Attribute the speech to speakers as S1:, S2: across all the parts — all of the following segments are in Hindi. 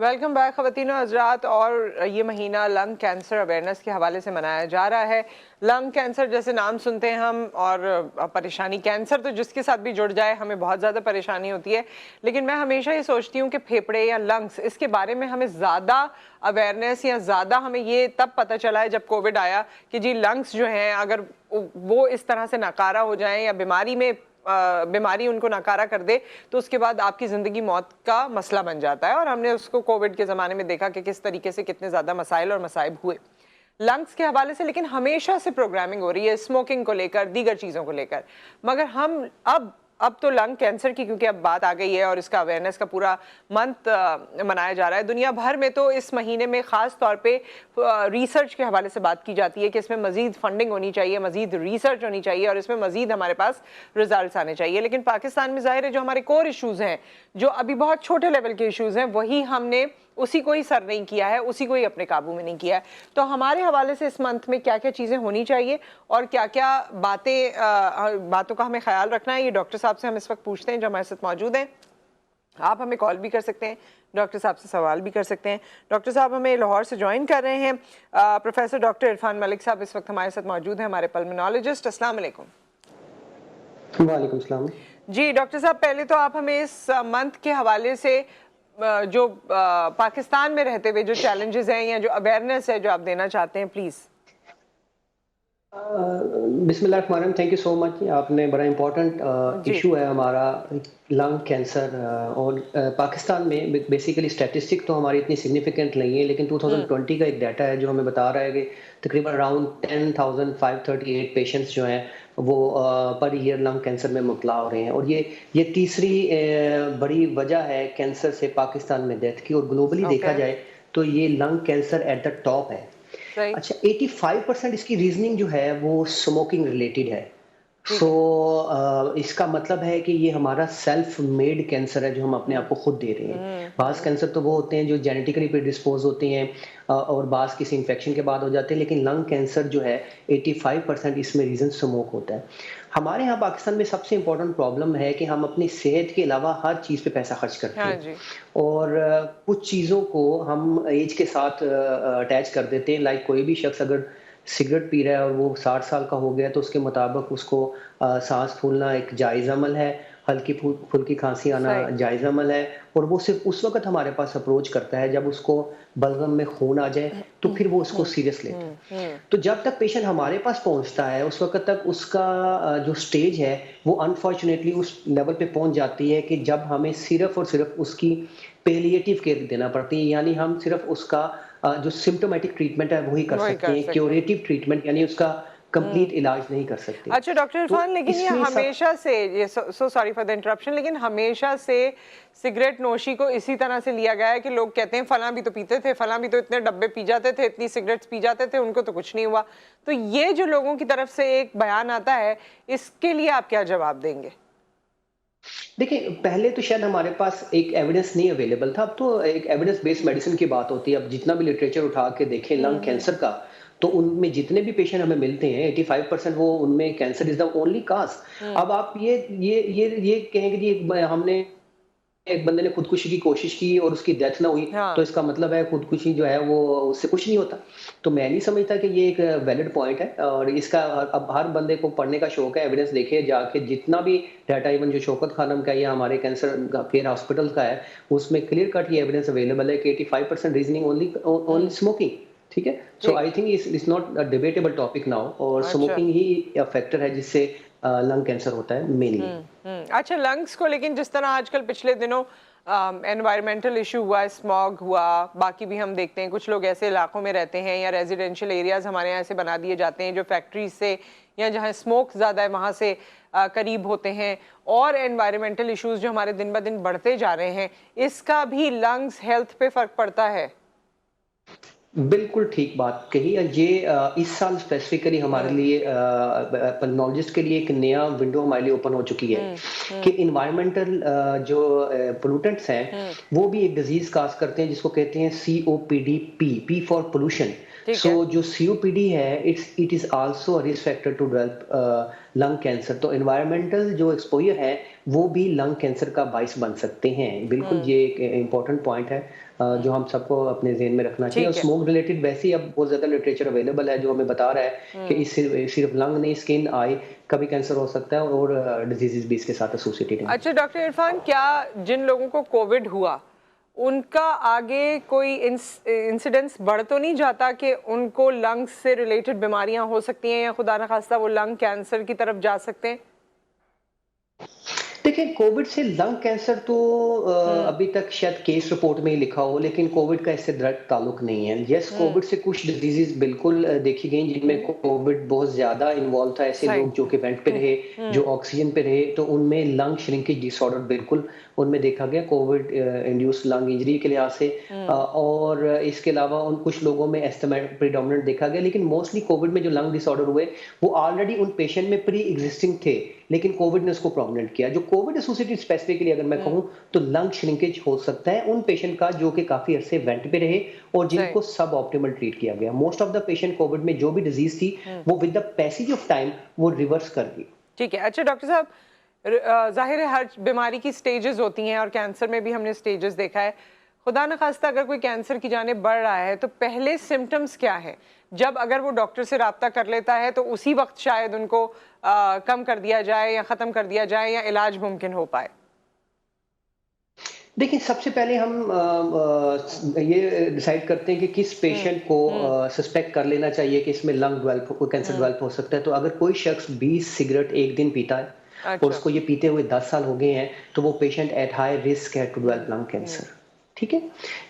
S1: वेलकम बैक ख़वातीन और हज़रात। और ये महीना लंग कैंसर अवेयरनेस के हवाले से मनाया जा रहा है। लंग कैंसर जैसे नाम सुनते हैं हम, और परेशानी कैंसर तो जिसके साथ भी जुड़ जाए हमें बहुत ज़्यादा परेशानी होती है। लेकिन मैं हमेशा ये सोचती हूँ कि फेफड़े या लंग्स, इसके बारे में हमें ज़्यादा अवेयरनेस या ज़्यादा हमें ये तब पता चला है जब कोविड आया कि जी लंग्स जो हैं अगर वो इस तरह से नकारा हो जाएं या बीमारी उनको नकारा कर दे तो उसके बाद आपकी ज़िंदगी मौत का मसला बन जाता है। और हमने उसको कोविड के ज़माने में देखा कि किस तरीके से कितने ज़्यादा मसाइल और मसाइब हुए लंग्स के हवाले से। लेकिन हमेशा से प्रोग्रामिंग हो रही है स्मोकिंग को लेकर, दीगर चीज़ों को लेकर। मगर हम अब तो लंग कैंसर की क्योंकि अब बात आ गई है और इसका अवेयरनेस का पूरा मंथ मनाया जा रहा है दुनिया भर में, तो इस महीने में ख़ास तौर पे रिसर्च के हवाले से बात की जाती है कि इसमें मज़ीद फंडिंग होनी चाहिए, मज़ीद रिसर्च होनी चाहिए और इसमें मज़ीद हमारे पास रिजल्ट्स आने चाहिए। लेकिन पाकिस्तान में ज़ाहिर है जो हमारे कोर इशूज़ हैं, जो अभी बहुत छोटे लेवल के इशूज़ हैं, वही हमने उसी को ही सर नहीं किया है, उसी को ही अपने काबू में नहीं किया है। तो हमारे हवाले से इस मंथ में क्या क्या चीज़ें होनी चाहिए और क्या क्या बातों का हमें ख्याल रखना है, ये डॉक्टर साहब से हम इस वक्त पूछते हैं जो हमारे साथ मौजूद हैं। आप हमें कॉल भी कर सकते हैं, डॉक्टर साहब से सवाल भी कर सकते हैं। डॉक्टर साहब हमें लाहौर से ज्वाइन कर रहे हैं। प्रोफेसर डॉक्टर इरफान मलिक साहब इस वक्त हमारे साथ मौजूद हैं, हमारे पल्मोनोलॉजिस्ट। अस्सलाम वालेकुम।
S2: वालेकुम सलाम।
S1: जी डॉक्टर साहब, पहले तो आप हमें इस मंथ के हवाले से जो पाकिस्तान में रहते हुए जो चैलेंजेस हैं या जो अवेयरनेस है जो आप देना चाहते हैं, प्लीज़।
S2: बिस्मिल्लाहिर्रहमानिर्रहीम। Thank you so much. आपने बड़ा इम्पोर्टेंट इशू है हमारा लंग कैंसर। और पाकिस्तान में बेसिकली स्टैटिस्टिक तो हमारी इतनी सिग्निफिकेंट नहीं है, लेकिन 2020 का एक डाटा है जो हमें बता रहा है कि तकरीबन अराउंड 10,538 पेशेंट्स जो हैं वो पर ईयर लंग कैंसर में मुब्तला हो रहे हैं। और ये तीसरी बड़ी वजह है कैंसर से पाकिस्तान में डेथ की। और ग्लोबली देखा जाए तो ये lung cancer at the top है। अच्छा, 85% इसकी रीजनिंग जो है वो स्मोकिंग रिलेटेड है। इसका मतलब है कि ये हमारा सेल्फ मेड कैंसर है जो हम अपने आप को खुद दे रहे हैं। बास कैंसर तो वो होते हैं जो जेनेटिकली प्रीडिस्पोज होते हैं और बास किसी इन्फेक्शन के बाद हो जाते हैं, लेकिन लंग कैंसर जो है 85% इसमें रीजन स्मोक होता है। हमारे यहाँ पाकिस्तान में सबसे इम्पोर्टेंट प्रॉब्लम है कि हम अपनी सेहत के अलावा हर चीज़ पे पैसा खर्च करते हैं। और कुछ चीज़ों को हम एज के साथ अटैच कर देते हैं। लाइक कोई भी शख्स अगर सिगरेट पी रहा है और वो 60 साल का हो गया तो उसके मुताबिक उसको सांस फूलना एक जायज़ अमल है, हल्की फुल्की खांसी आना जायज़ अमल है। और वो सिर्फ उस वक्त हमारे पास अप्रोच करता है जब उसको बलगम में खून आ जाए, तो फिर वो उसको सीरियस लेता है। तो जब तक पेशेंट हमारे पास पहुंचता है उस वक्त तक उसका जो स्टेज है वो अनफॉर्चुनेटली उस लेवल पे पहुंच जाती है कि जब हमें सिर्फ और सिर्फ उसकी पैलिएटिव केयर देना पड़ती है। यानी हम सिर्फ उसका जो सिम्प्टोमेटिक ट्रीटमेंट है वही कर सकते हैं, क्यूरेटिव ट्रीटमेंट यानी उसका कंप्लीट इलाज नहीं कर सकते।
S1: अच्छा डॉक्टर इरफान, लेकिन ये हमेशा से, ये so sorry for the interruption, लेकिन हमेशा से सिगरेट नोशी को इसी तरह से लिया गया है कि लोग कहते हैं फलां भी तो पीते थे, फलां भी तो इतने डब्बे पी जाते थे, इतनी सिगरेट्स पी जाते थे, उनको तो कुछ नहीं हुआ। तो ये जो लोगों की तरफ से एक बयान आता है, इसके लिए आप क्या जवाब देंगे?
S2: देखिए, पहले तो शायद हमारे पास एक एविडेंस नहीं अवेलेबल था। अब तो एक एविडेंस बेस्ड मेडिसिन की बात होती है। अब जितना भी लिटरेचर उठा के देखें लंग कैंसर का, तो उनमें जितने भी पेशेंट हमें मिलते हैं 85% वो उनमें कैंसर इज द ओनली काज। अब आप ये कहेंगे कि हमने एक बंदे ने खुदकुशी की कोशिश की और उसकी डेथ ना हुई, तो इसका मतलब है खुदकुशी जो है वो उससे कुछ नहीं होता। तो मैं नहीं समझता कि ये एक वैलिड पॉइंट है। और इसका अब हर बंदे को पढ़ने का शौक है, एविडेंस देखे जाके जितना भी डाटा, इवन जो शौकत खानम का या हमारे कैंसर केयर हॉस्पिटल का है, उसमें क्लियर कट ये एविडेंस अवेलेबल है कि 85% रीजनिंग ओनली स्मोकिंग। ठीक है, so I think it's not a debatable topic now. और स्मोकिंग ही फैक्टर है जिससे लंग कैंसर होता है मेनली।
S1: अच्छा, लंग्स को लेकिन जिस तरह आजकल पिछले दिनों एनवायरमेंटल इशू हुआ, स्मॉग हुआ, बाकी भी हम देखते हैं कुछ लोग ऐसे इलाकों में रहते हैं या रेजिडेंशियल एरियाज हमारे यहाँ ऐसे बना दिए जाते हैं जो फैक्ट्रीज से या जहाँ स्मोक ज़्यादा है वहाँ से करीब होते हैं, और एनवायरमेंटल इश्यूज जो हमारे दिन ब दिन बढ़ते जा रहे हैं, इसका भी लंग्स हेल्थ पे फ़र्क पड़ता है?
S2: बिल्कुल ठीक बात कही। ये इस साल स्पेसिफिकली हमारे लिए पल्मोनोलॉजिस्ट के लिए एक नया विंडो हमारे लिए ओपन हो चुकी है कि इन्वायरमेंटल जो पोल्यूटेंट्स हैं वो भी एक डिजीज काज करते हैं जिसको कहते हैं COPD, P for pollution. So जो COPD है it is also a risk factor to develop lung cancer. तो एनवायरमेंटल जो एक्सपोजर है वो भी लंग कैंसर का बाइस बन सकते हैं। बिल्कुल ये एक इम्पोर्टेंट पॉइंट है जो हम सबको अपने ज़हन में रखना चाहिए। और
S1: ठीक है।
S2: स्मोक रिलेटेड वैसे ही अब बहुत ज़्यादा लिटरेचर अवेलेबल है जो हमें बता रहा है कि इस सिर्फ लंग नहीं, स्किन, आई का भी कैंसर हो सकता है और डिजीज़ेज़ भी इसके साथ एसोसिएटेड हैं।
S1: अच्छा डॉक्टर इरफान, क्या जिन लोगों को कोविड हुआ उनका आगे कोई इंसिडेंस बढ़ तो नहीं जाता कि उनको लंग्स से रिलेटेड बीमारियां हो सकती हैं या खुदा न खास्ता वो लंग कैंसर की तरफ जा सकते हैं?
S2: देखिए, कोविड से लंग कैंसर तो
S1: हम्म।
S2: अभी तक शायद केस रिपोर्ट में ही लिखा हो, लेकिन कोविड का इससे डायरेक्ट ताल्लुक नहीं है। यस,
S1: हम्म।
S2: कोविड से कुछ डिजीज़ेज़ बिल्कुल देखी गई जिनमें कोविड बहुत ज़्यादा इन्वॉल्व था। ऐसे
S1: सही।
S2: लोग जो कि वेंट पे रहे, जो
S1: हम्म।
S2: ऑक्सीजन पे रहे, तो उनमें लंग श्रिंकेज डिसऑर्डर बिल्कुल उनमें देखा गया कोविड इंड्यूस्ड लंग इंजरी के लिहाज से। और इसके अलावा उन कुछ लोगों में अस्थमा प्रीडोमिनेंट देखा गया, लेकिन मोस्टली कोविड में जो लंग डिसऑर्डर हुए, वो ऑलरेडी उन पेशेंट में प्री एक्जिस्टिंग थे, लेकिन कोविड ने उसको प्रोमिनेंट किया। जो कोविड एसोसिएटेड स्पेसिफिकली अगर मैं कहूँ तो लंग श्रिंकेज हो सकता है उन पेशेंट का जो कि काफी अरसे वेंट पे रहे और
S1: सही।
S2: जिनको सब ऑप्टिमल ट्रीट किया गया। Most of the patient Covid में जो भी डिजीज थी वो with the passage of time वो रिवर्स कर गई।
S1: ठीक है। अच्छा डॉक्टर साहब, जाहिर है हर बीमारी की स्टेजेस होती हैं और कैंसर में भी हमने स्टेजेस देखा है। खुदा न खास्ता अगर कोई कैंसर की जाने बढ़ रहा है तो पहले सिम्टम्स क्या है, जब अगर वो डॉक्टर से राब्ता कर लेता है तो उसी वक्त शायद उनको कम कर दिया जाए या ख़त्म कर दिया जाए या इलाज मुमकिन हो पाए?
S2: देखिए, सबसे पहले हम ये डिसाइड करते हैं कि किस पेशेंट को सस्पेक्ट कर लेना चाहिए कि इसमें लंग डेवलप कोई कैंसर डेवलप हो सकता है। तो अगर कोई शख्स 20 सिगरेट एक दिन पीता है और
S1: अच्छा।
S2: उसको ये पीते हुए 10 साल हो गए हैं, तो वो पेशेंट एट हाई रिस्क है टू डेवलप लंग कैंसर। ठीक है?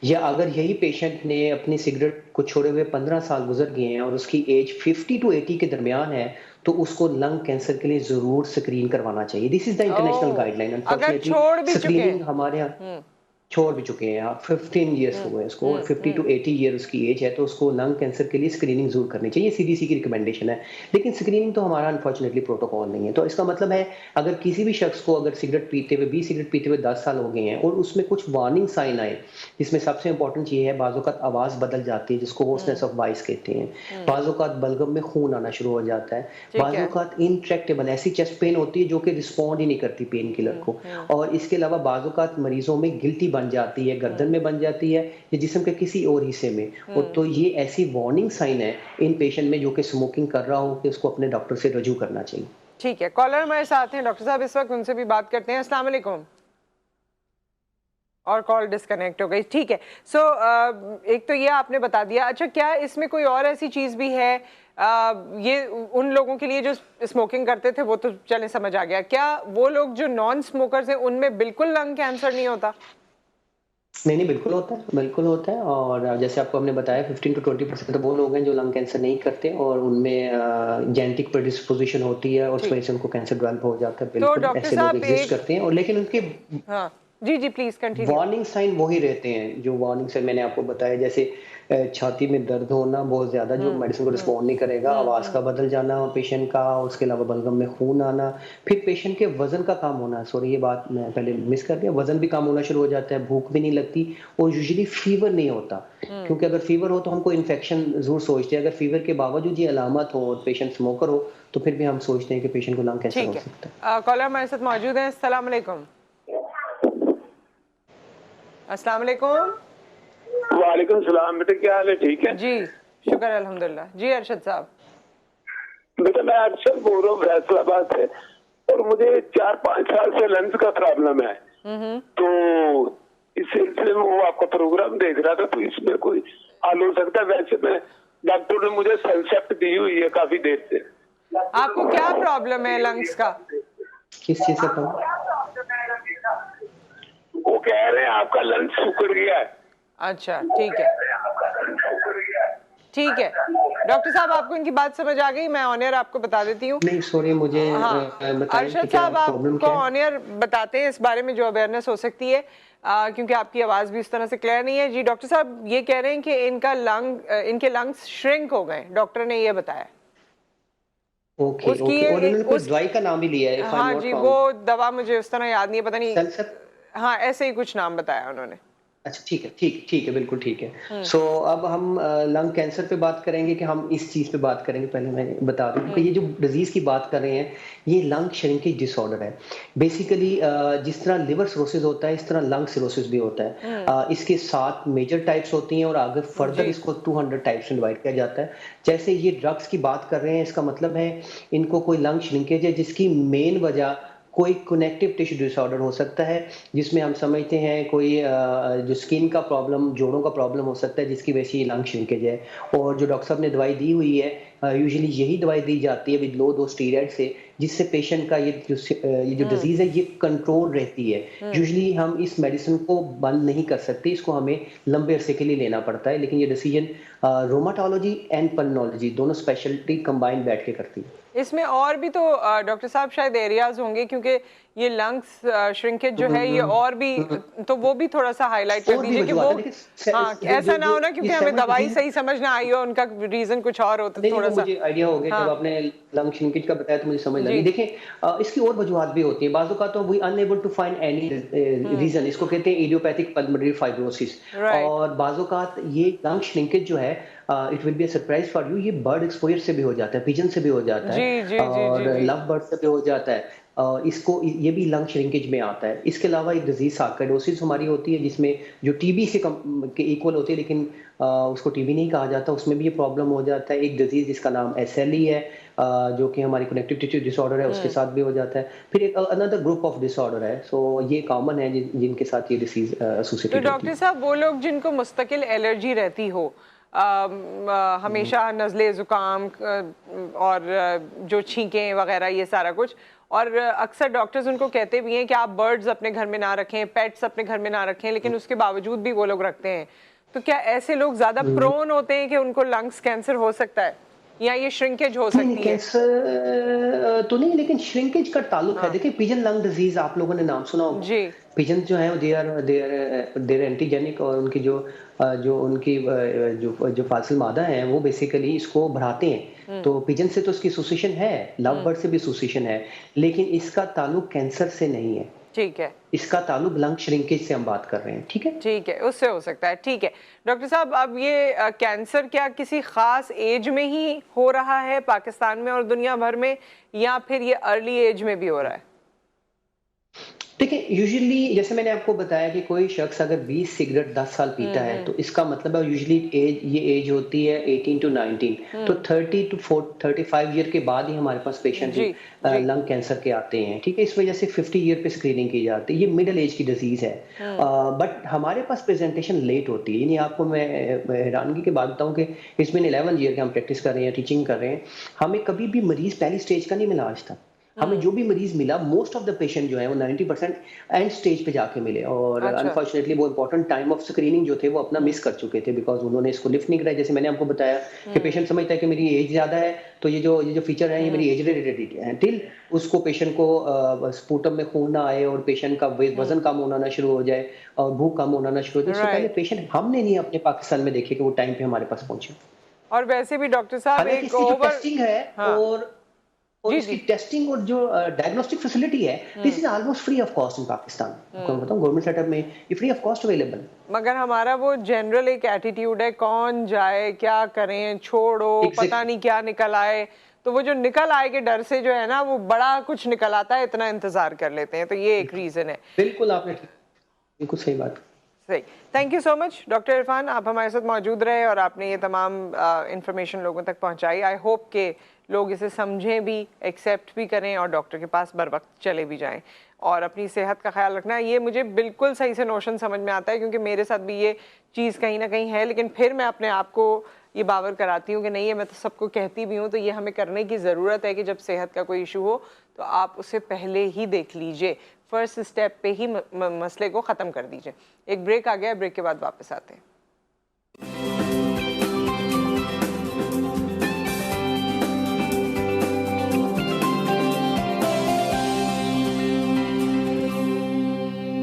S2: या अगर यही पेशेंट ने अपनी सिगरेट को छोड़े हुए 15 साल गुज़र गए हैं और उसकी एज 50 टू 80 के दरमियान है, तो उसको लंग कैंसर के लिए ज़रूर स्क्रीन करवाना चाहिए। This is the international
S1: oh!
S2: Guideline.
S1: अगर
S2: अनफॉर्चुनेटली
S1: छोड़ भी चुके
S2: स्क्रीनिंग
S1: हैं।
S2: हमारे यहाँ
S1: हुँ,
S2: छोड़ भी चुके हैं। आप 15 इयर्स हो गए उसको और 50 टू 80 ईयर उसकी एज है, तो उसको लंग कैंसर के लिए स्क्रीनिंग ज़रूर करनी चाहिए। सीडीसी की रिकमेंडेशन है। लेकिन स्क्रीनिंग तो हमारा अनफॉर्चुनेटली प्रोटोकॉल नहीं है। तो इसका मतलब है अगर किसी भी शख्स को अगर सिगरेट पीते हुए 20 सिगरेट पीते हुए 10 साल हो गए हैं और उसमें कुछ वार्निंग साइन आए, जिसमें सबसे इंपॉर्टेंट ये है बाज़ औक़ात आवाज़ बदल जाती है जिसको होर्सनेस ऑफ वॉइस कहते हैं। बाज़ औक़ात बलगम में खून आना शुरू हो जाता है।
S1: ठीक
S2: बाज़
S1: है।
S2: औक़ात इनट्रैक्टेबल ऐसी चेस्ट पेन होती है जो कि रिस्पॉन्ड ही नहीं करती पेन किलर को। और इसके अलावा बाज़ औक़ात मरीज़ों में गिल्टी बन जाती है, गर्दन में बन जाती है या जिस्म के किसी और हिस्से में। और तो ये ऐसी वार्निंग साइन है इन पेशेंट में जो कि स्मोकिंग कर रहा हो कि उसको अपने डॉक्टर से रजू करना चाहिए।
S1: ठीक है, कॉलर हमारे साथ हैं डॉक्टर साहब इस वक्त, उनसे भी बात करते हैं। अस्सलाम वालेकुम। और कॉल डिस्कनेक्ट हो गई। ठीक है। सो एक तो ये आपने बता दिया। अच्छा, क्या इसमें कोई और ऐसी चीज़ भी है, ये उन लोगों के लिए जो स्मोकिंग करते थे वो तो चलें समझ आ गया, क्या वो लोग जो नॉन स्मोकर्स हैं उनमें बिल्कुल लंग कैंसर नहीं होता?
S2: नहीं, नहीं, बिल्कुल होता है, बिल्कुल होता है। और जैसे आपको हमने बताया 15 टू 20% तो वो लोग हैं जो लंग कैंसर नहीं करते और उनमें जेनेटिक प्रेडिस्पोज़िशन होती है और उस
S1: ठीक।
S2: वजह से उनको कैंसर डेवलप हो जाता है।
S1: तो
S2: बिल्कुल,
S1: डॉक्टर
S2: ऐसे लोग
S1: साहब
S2: एग्ज़िस्ट
S1: एक,
S2: करते हैं और लेकिन उनके
S1: हाँ, जी, जी, प्लीज़ कंटिन्यू।
S2: वार्निंग साइन वही रहते हैं, जो वार्निंग साइन मैंने आपको बताया। जैसे छाती में दर्द होना बहुत ज़्यादा जो मेडिसिन को रिस्पॉन्ड नहीं करेगा, आवाज़ का बदल जाना पेशेंट का, उसके अलावा बलगम में खून आना, फिर पेशेंट के वज़न का कम होना। सॉरी, ये बात मैं पहले मिस कर गया। वज़न भी कम होना शुरू हो जाता है, भूख भी नहीं लगती और यूजुअली फ़ीवर नहीं होता। क्योंकि अगर फ़ीवर हो तो हम कोई इन्फेक्शन ज़रूर सोचते हैं। अगर फ़ीवर के बावजूद ये अलामत हो और पेशेंट स्मोकर हो, तो फिर भी हम सोचते हैं कि पेशेंट को लंग कैंसर हो
S1: ठीक है।
S2: सकता है।
S1: कॉलर हमारे साथ मौजूद हैं। अस्सलाम वालेकुम। अस्सलाम वालेकुम।
S3: वालेकुम सलाम। बेटा क्या हाल है? ठीक है
S1: जी, शुक्र अल्हम्दुलिल्लाह। जी अरशद साहब।
S3: बेटा, मैं अरशद बोल रहा हूँ फैसलाबाद से और मुझे 4-5 साल से लंग्स का प्रॉब्लम है। तो इस सिलसिले में वो आपका प्रोग्राम देख रहा था, तो इसमें कोई हल हो सकता है? वैसे मैं डॉक्टर ने मुझे सल्सेप्ट दी हुई है काफी देर से।
S1: आपको क्या प्रॉब्लम है लंग्स का?
S2: किस चीज़ से प्रॉब्लम?
S3: वो कह रहे हैं आपका लंग्स सुकड़ गया है।
S1: अच्छा, ठीक है। ठीक है डॉक्टर साहब, आपको इनकी बात समझ आ गई? मैं ऑन एयर आपको बता देती हूँ।
S2: नहीं, सॉरी, मुझे
S1: हाँ,
S2: बताएं कि
S1: अरशद
S2: क्या
S1: साहब
S2: प्रॉब्लम
S1: आपको
S2: क्या है?
S1: ऑन एयर बताते हैं इस बारे में जो अवेयरनेस हो सकती है, क्योंकि आपकी आवाज़ भी उस तरह से क्लियर नहीं है। जी डॉक्टर साहब, ये कह रहे हैं कि इनके लंग्स श्रिंक हो गए, डॉक्टर ने ये बताया।
S2: ओके,
S1: उसकी
S2: ओके। और
S1: ये
S2: उन्होंने कोई
S1: उस
S2: दवाई का नाम भी लिया है इफ आई एम
S1: हाँ
S2: नॉट
S1: जी,
S2: रॉन्ग।
S1: वो दवा मुझे उस तरह याद नहीं है, पता नहीं।
S2: सेल्सर?
S1: हाँ, ऐसे ही कुछ नाम बताया उन्होंने।
S2: अच्छा, ठीक है, बिल्कुल ठीक है। सो अब हम लंग कैंसर पे बात करेंगे कि हम इस चीज़ पे बात करेंगे, पहले मैं बता दूँ कि ये जो डिज़ीज़ की बात कर रहे हैं, ये लंग श्रिंकेज डिसऑर्डर है। बेसिकली जिस तरह लिवर सिरोसिस होता है, इस तरह लंग सिरोसिस भी होता है। इसके 7 मेजर टाइप्स होती हैं और आगे फर्दर
S1: जी
S2: इसको 200 टाइप्स में डिवाइड किया जाता है। जैसे ये ड्रग्स की बात कर रहे हैं, इसका मतलब है इनको कोई लंग श्रिंकेज है जिसकी मेन वजह कोई कनेक्टिव टिश्यू डिसऑर्डर हो सकता है, जिसमें हम समझते हैं कोई जो स्किन का प्रॉब्लम, जोड़ों का प्रॉब्लम हो सकता है जिसकी वजह से ये लंग श्रिंकेज है। और जो डॉक्टर साहब ने दवाई दी हुई है, यूजुअली यही दवाई दी जाती है विद लो डोज स्टेरॉइड से, जिससे पेशेंट का ये जो डिज़ीज़ है ये कंट्रोल रहती है। यूजुअली हम इस मेडिसिन को बंद नहीं कर सकते, इसको हमें लंबे अरसे के लिए लेना पड़ता है, लेकिन ये डिसीजन रोमाटोलॉजी एंड पल्मोनोलॉजी दोनों स्पेशलिटी कंबाइंड बैठ के करती है।
S1: इसमें और भी तो डॉक्टर साहब शायद एरियाज होंगे, क्योंकि ये लंग्स श्रिंकेज जो है ये और भी, तो वो भी थोड़ा सा हाईलाइट कर
S2: और भी
S1: दीजिए कि
S2: वजूहत
S1: वो,
S2: है, देखिए
S1: हाँ
S2: जो
S1: ऐसा
S2: जो
S1: ना
S2: जो
S1: हो ना,
S2: ये
S1: क्योंकि हमें
S2: 7
S1: दवाई
S2: डिजीज
S1: सही समझ ना आई हो, उनका रीजन कुछ और हो, तो
S2: नहीं,
S1: थोड़ा
S2: वो
S1: सा।
S2: मुझे आइडिया हो गया, जब
S1: हाँ
S2: आपने लंग श्रिंकेज का बताया तो मुझे समझ लगी।
S1: जी।
S2: देखें इसकी और वजूहत भी होती है। बाज़ औक़ात तो we unable to find any reason, इसको कहते हैं इडियोपैथिक पल्मोनरी फाइब्रोसिस।
S1: राइट।
S2: और बाज़ औक़ात ये लंग श्रिंकेज जो है, it will be a surprise for you, ये बर्ड एक्सपोज़र से भी हो जाता है, पिजन से भी हो जाता
S1: जी
S2: है
S1: जी जी जी
S2: और
S1: जी।
S2: लव बर्ड से भी हो जाता है। इसको ये भी लंग श्रिंकेज में आता है। इसके अलावा एक डिज़ीज़ सार्कोइडोसिस हमारी होती है, जिसमें जो टीबी से के इक्वल होती है, लेकिन उसको टीबी नहीं कहा जाता, उसमें भी ये प्रॉब्लम हो जाता है। एक डिज़ीज़ जिसका नाम एसएलई है, जो कि हमारी कनेक्टिव टिश्यू डिसऑर्डर है, उसके साथ भी हो जाता है। फिर एक अनदर ग्रुप ऑफ डिसऑर्डर है, सो ये कॉमन है जिनके साथ ये डिसीज़
S1: तो
S2: एसोसिएटेड होती
S1: डॉक्टर
S2: है।
S1: साहब, वो लोग जिनको मुस्तकिल एलर्जी रहती हो, हमेशा नज़ले ज़ुकाम और जो छींकें वगैरह ये सारा कुछ, और अक्सर डॉक्टर्स उनको कहते भी हैं कि आप बर्ड्स अपने घर में ना रखें, पेट्स अपने घर में ना रखें, लेकिन उसके बावजूद भी वो लोग रखते हैं। तो क्या ऐसे लोग ज़्यादा प्रोन होते हैं कि उनको लंग्स कैंसर हो सकता है, या ये श्रिंकेज हो
S2: नहीं,
S1: सकती है?
S2: कैंसर तो नहीं, लेकिन श्रिंकेज का ताल्लुक है।
S1: हाँ
S2: देखिए पिजन लंग डिजीज आप लोगों ने नाम सुना होगा।
S1: जी
S2: पिजन जो है दे आर एंटीजेनिक, और उनकी जो उनकी जो फासिल मादा है वो बेसिकली इसको बढ़ाते हैं। तो पिजन से तो इसकी एसोसिएशन है, लव बर्ड से भी एसोसिएशन है, लेकिन इसका ताल्लुक कैंसर से नहीं है।
S1: ठीक है।
S2: इसका ताल्लुक लंग श्रिंकेज से हम बात कर रहे हैं, ठीक है?
S1: ठीक है, उससे हो सकता है। ठीक है डॉक्टर साहब, अब ये कैंसर क्या किसी खास एज में ही हो रहा है पाकिस्तान में और दुनिया भर में, या फिर ये अर्ली एज में भी हो रहा है?
S2: देखिए यूजुअली जैसे मैंने आपको बताया कि कोई शख्स अगर 20 सिगरेट 10 साल पीता है तो इसका मतलब है यूजुअली ये एज होती है 18 टू 19। तो 30 टू 35 ईयर के बाद ही हमारे पास पेशेंट
S1: जी जी।
S2: लंग कैंसर के आते हैं, ठीक है? इस वजह से 50 ईयर पे स्क्रीनिंग की जाती है। ये मिडिल एज की डिजीज है, बट हमारे पास प्रेजेंटेशन लेट होती है। यानी आपको मैं हैरानगी की बात बताऊं कि इसमें 11 ईयर के हम प्रैक्टिस कर रहे हैं, टीचिंग कर रहे हैं, हमें कभी भी मरीज पहली स्टेज का नहीं मिला आज तक। हमें जो भी मरीज मिला, मोस्ट ऑफ द पेशेंट जो है वो 90% एंड स्टेज पे जाके मिले, और
S1: अच्छा।
S2: अनफॉर्चुनेटली वो इंपॉर्टेंट टाइम ऑफ स्क्रीनिंग जो थे वो अपना मिस कर चुके थे, बिकॉज उन्होंने इसको लिफ्ट नहीं कराया। जैसे मैंने आपको बताया कि पेशेंट समझता है कि मेरी एज ज्यादा है, तो ये जो फीचर है ये मेरी एज रिलेटेड है, टिल उसको पेशेंट को स्पूटम में खून ना आए और पेशेंट का वजन कम होना ना शुरू हो जाए और भूख कम होना ना शुरू हो जाए, उससे पहले
S1: राइट।
S2: पेशेंट हमने नहीं अपने पाकिस्तान में देखे कि वो टाइम पे हमारे पास पहुंचे।
S1: और वैसे भी डॉक्टर साहब
S2: हालांकि
S1: एक
S2: इसकी जो
S1: ओवर,
S2: टेस्टिंग है
S1: हाँ
S2: और
S1: जी
S2: इसकी
S1: जी,
S2: टेस्टिंग और जो डायग्नोस्टिक फैसिलिटी है, this is almost free of cost in Pakistan. आपको मैं बताऊं गवर्नमेंट सेटअप में ये फ्री ऑफ कॉस्ट अवेलेबल है।
S1: मगर हमारा वो जनरल एक एटीट्यूड है, कौन जाए क्या करें, छोड़ो पता
S2: एग्जैक्टली,
S1: नहीं क्या निकल आए। तो वो जो निकल आए के डर से जो है ना, वो बड़ा कुछ निकल आता है, इतना इंतजार कर लेते हैं, तो ये एक रीजन है।
S2: बिल्कुल आपने बिल्कुल सही बात।
S1: सही। Thank you so much doctor Irfan, आप हमारे साथ मौजूद रहे और आपने ये तमाम इंफॉर्मेशन लोगों तक पहुंचाई। आई होप के लोग इसे समझें भी, एक्सेप्ट भी करें और डॉक्टर के पास बर वक्त चले भी जाएं। और अपनी सेहत का ख्याल रखना, ये मुझे बिल्कुल सही से नोशन समझ में आता है, क्योंकि मेरे साथ भी ये चीज़ कहीं ना कहीं है, लेकिन फिर मैं अपने आप को ये बावर कराती हूँ कि नहीं है, मैं तो सबको कहती भी हूँ, तो ये हमें करने की ज़रूरत है कि जब सेहत का कोई इशू हो तो आप उसे पहले ही देख लीजिए, फर्स्ट स्टेप पे ही मसले को ख़त्म कर दीजिए। एक ब्रेक आ गया, ब्रेक के बाद वापस आते हैं।